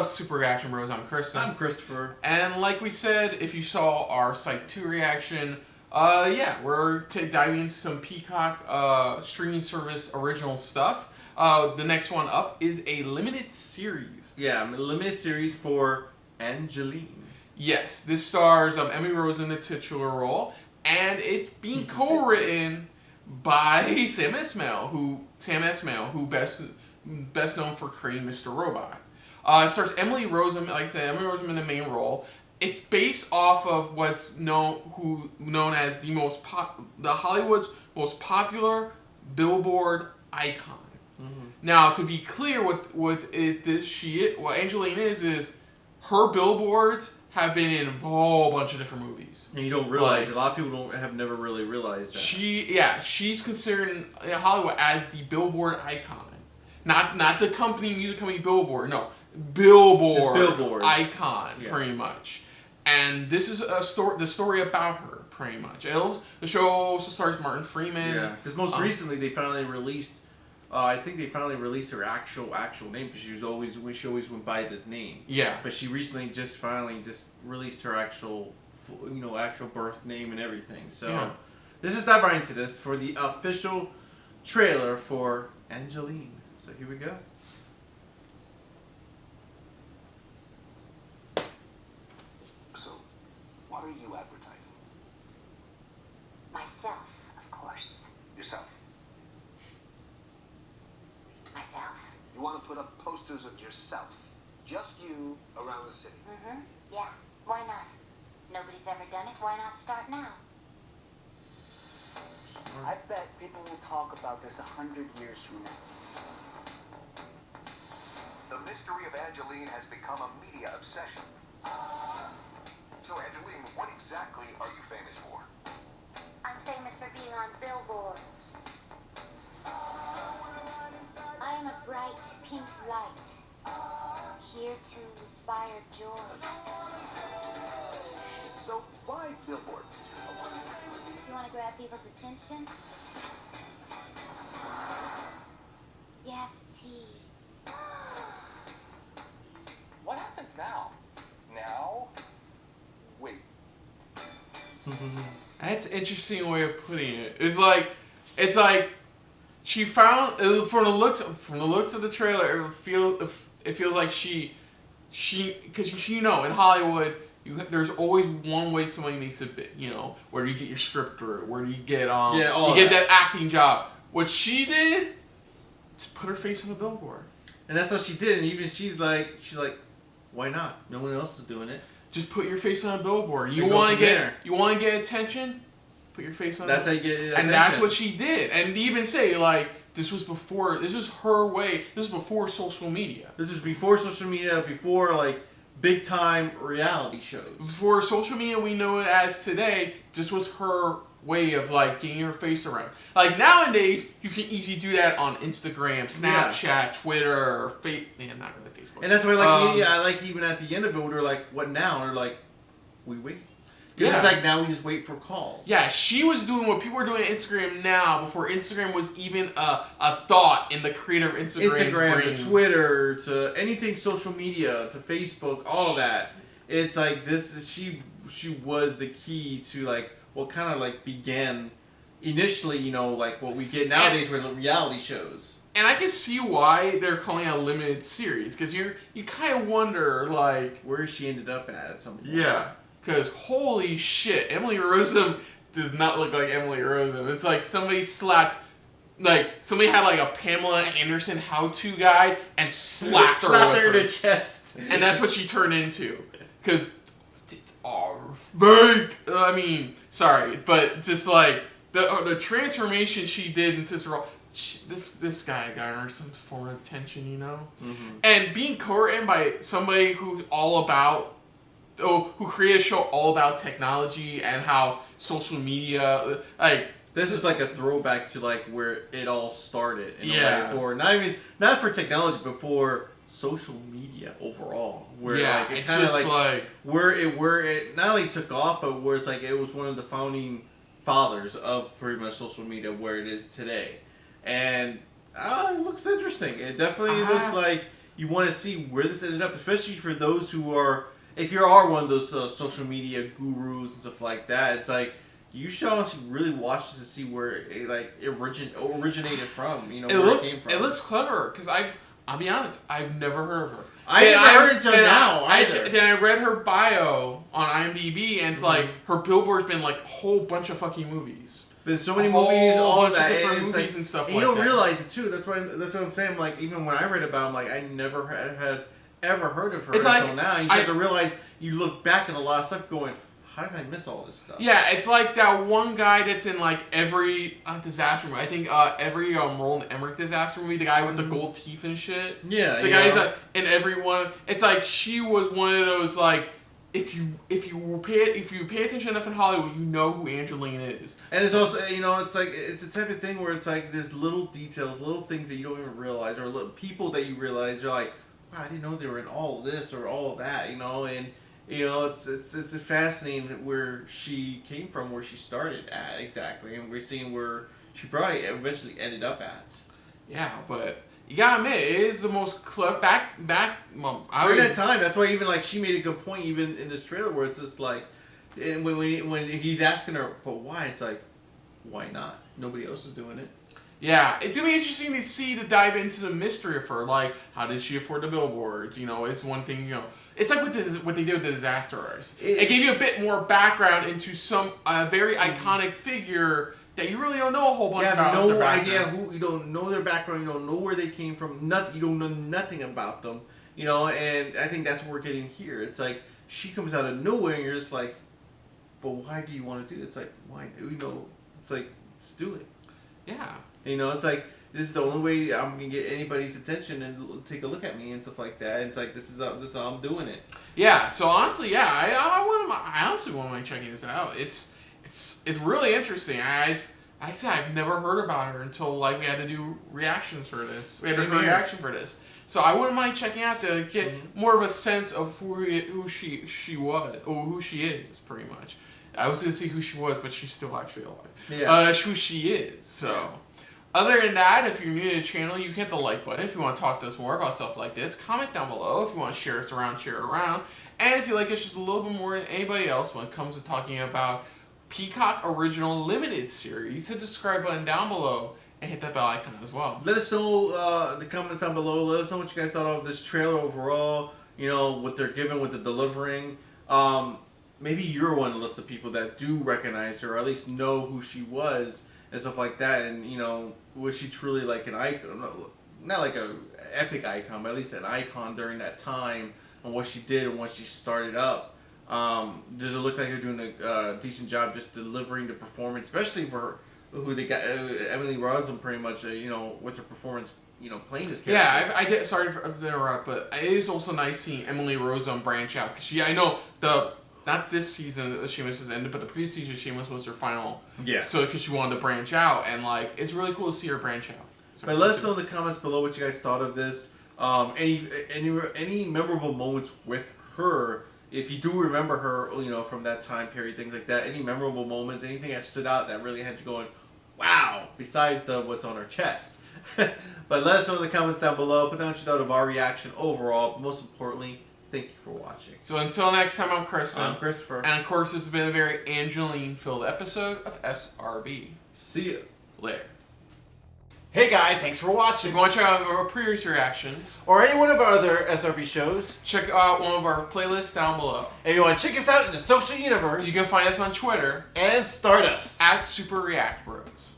of Super Reaction Bros. I'm Kristen. I'm Christopher. And like we said, if you saw our Site 2 reaction, we're diving into some Peacock streaming service original stuff. The next one up is a limited series. Yeah, a limited series for Angelyne. Yes, this stars Emily Rose in the titular role, and it's being co-written by Sam Esmail, who best known for creating Mr. Robot. It stars Emily Rossum, like I said, Emily Rossum in the main role. It's based off of what's known as the Hollywood's most popular billboard icon. Mm-hmm. Now, to be clear, what Angelyne is her billboards have been in a whole bunch of different movies. And you don't realize, a lot of people have never really realized that. She's considered in Hollywood as the billboard icon. Not the music company Billboard, no. Billboard icon, pretty much. And this is the story about her, pretty much. The show also stars Martin Freeman. Yeah, because most recently they finally released, I think they finally released her actual name, because she always went by this name. Yeah. But she recently finally released her actual birth name and everything. So let's just dive right into this for the official trailer for Angelyne. So here we go. So, what are you advertising? Myself, of course. Yourself. Myself. You want to put up posters of yourself, just you, around the city. Mm-hmm. Yeah. Why not? Nobody's ever done it. Why not start now? I bet people will talk about this 100 years from now. The mystery of Angelyne has become a media obsession. So, Angelyne, what exactly are you famous for? I'm famous for being on billboards. I am a bright pink light, here to inspire joy. So, why billboards? You want to grab people's attention? You have to tease. What happens now? Now? Wait. That's an interesting way of putting it. It's like she found, from the looks of the trailer, it feels like because in Hollywood there's always one way somebody makes a bit. Where do you get your script through? Where do you get that acting job? What she did, just put her face on the billboard. And that's what she did. And even she's like, why not? No one else is doing it. Just put your face on a billboard. You want to get attention? Put your face on. That's how you get attention. And that's what she did. And even say this was her way. This was before social media. This was before social media, before big time reality shows. Before social media we know it as today, this was her way of getting her face around. Nowadays, you can easily do that on Instagram, Snapchat, Twitter, not really Facebook. And that's why, even at the end of it, we're like, what now? And they're like, we wait. Because it's now we just wait for calls. Yeah, she was doing what people are doing on Instagram now before Instagram was even a thought in the creator of Instagram, to Twitter, to anything social media, to Facebook, all that. It's she was the key to what kind of began initially, what we get nowadays with reality shows. And I can see why they're calling it a limited series, because you kind of wonder where she ended up at some point. Yeah, because holy shit, Emily Rossum does not look like Emily Rossum. It's like somebody slapped, somebody had a Pamela Anderson how-to guide and slapped her in the chest, and that's what she turned into. Because it's all fake. I mean, sorry, but just the transformation she did into this role. This guy got her some form of attention, Mm-hmm. And being co-written by somebody who's who created a show all about technology and how social media, this is a throwback to where it all started. In yeah. A way not for technology, but for social media overall. Where it kind of where it not only took off, but where it's it was one of the founding fathers of pretty much social media where it is today. And it looks interesting. It definitely looks like you want to see where this ended up, especially for those who are, if you are one of those social media gurus and stuff like that. It's like you should honestly really watch this to see where it originated from. You know, where it came from. It looks clever because I'll be honest, I've never heard of her. I never heard it until now. Then I read her bio on IMDb, and it's like her billboard's been like a whole bunch of fucking movies. Been so many movies, all that, different and movies like, and stuff and like you don't that. realize it too. That's what I'm saying. Like even when I read about, it, I'm like I never had ever heard of her It's until like, now. You start to realize you look back at a lot of stuff, going, how did I miss all this stuff? Yeah, it's like that one guy that's in like every disaster movie. I think every Roland Emmerich disaster movie. The guy with the gold teeth and shit. Yeah, the guy's in every one. It's like she was one of those like. If you pay attention enough in Hollywood, you know who Angelyne is. And it's also, it's like it's the type of thing where it's like there's little details, little things that you don't even realize, or little people that you realize you're like, wow, I didn't know they were in all of this or all of that, and it's fascinating where she came from, where she started at exactly, and we're seeing where she probably eventually ended up at. Yeah, but. You gotta admit, it is the most back. Well, During that time, that's why even like she made a good point even in this trailer where it's just like, and when he's asking her, but why? It's like, why not? Nobody else is doing it. Yeah, it's gonna be interesting to dive into the mystery of her. Like, how did she afford the billboards? It's one thing. It's like what they did with the disaster artist. It gave you a bit more background into some very iconic figure. That you really don't know a whole bunch about. You have no idea who. You don't know their background. You don't know where they came from. Nothing. You don't know nothing about them. And I think that's what we're getting here. It's like she comes out of nowhere, and you're just like, but why do you want to do this? Like, why? It's like, let's do it. Yeah. It's like this is the only way I'm gonna get anybody's attention and take a look at me and stuff like that. And it's like this is how I'm doing it. Yeah. So honestly, yeah, I honestly want to checking this out. It's really interesting. I've never heard about her until like we had to do reactions for this. We had to do a reaction for this. So I wouldn't mind checking out to get more of a sense of who she was or who she is, pretty much. I was gonna see who she was, but she's still actually alive. Yeah. Who she is. So other than that, if you're new to the channel, you can hit the like button. If you want to talk to us more about stuff like this, comment down below. If you want to share us around, share it around. And if you like us just a little bit more than anybody else when it comes to talking about Peacock Original Limited Series, hit the subscribe button down below and hit that bell icon as well. Let us know the comments down below. Let us know what you guys thought of this trailer overall. What they're giving, what they're delivering. Maybe you're one of the list of people that do recognize her, or at least know who she was and stuff like that. And was she truly like an icon? Not like a epic icon, but at least an icon during that time and what she did and what she started up. Does it look like they're doing a decent job just delivering the performance, especially for who they got, Emily Rossum, pretty much, with her performance, playing this character. Yeah, I did. Sorry to interrupt, but it is also nice seeing Emily Rossum branch out because I know not this season Shameless has ended, but the previous season Shameless was her final. Yeah. So because she wanted to branch out, and like it's really cool to see her branch out. So but let us know in the comments below what you guys thought of this. Any memorable moments with her. If you do remember her, from that time period, things like that, any memorable moments, anything that stood out that really had you going, wow, besides what's on her chest. But let us know in the comments down below. Put down what you thought of our reaction overall. But most importantly, thank you for watching. So until next time, I'm Kristen. I'm Christopher. And of course, this has been a very Angelyne-filled episode of SRB. See ya. Later. Hey guys, thanks for watching. If you want to check out our previous reactions, or any one of our other SRB shows, check out one of our playlists down below. If you want to check us out in the social universe, you can find us on Twitter and Stardust @SuperReactBros.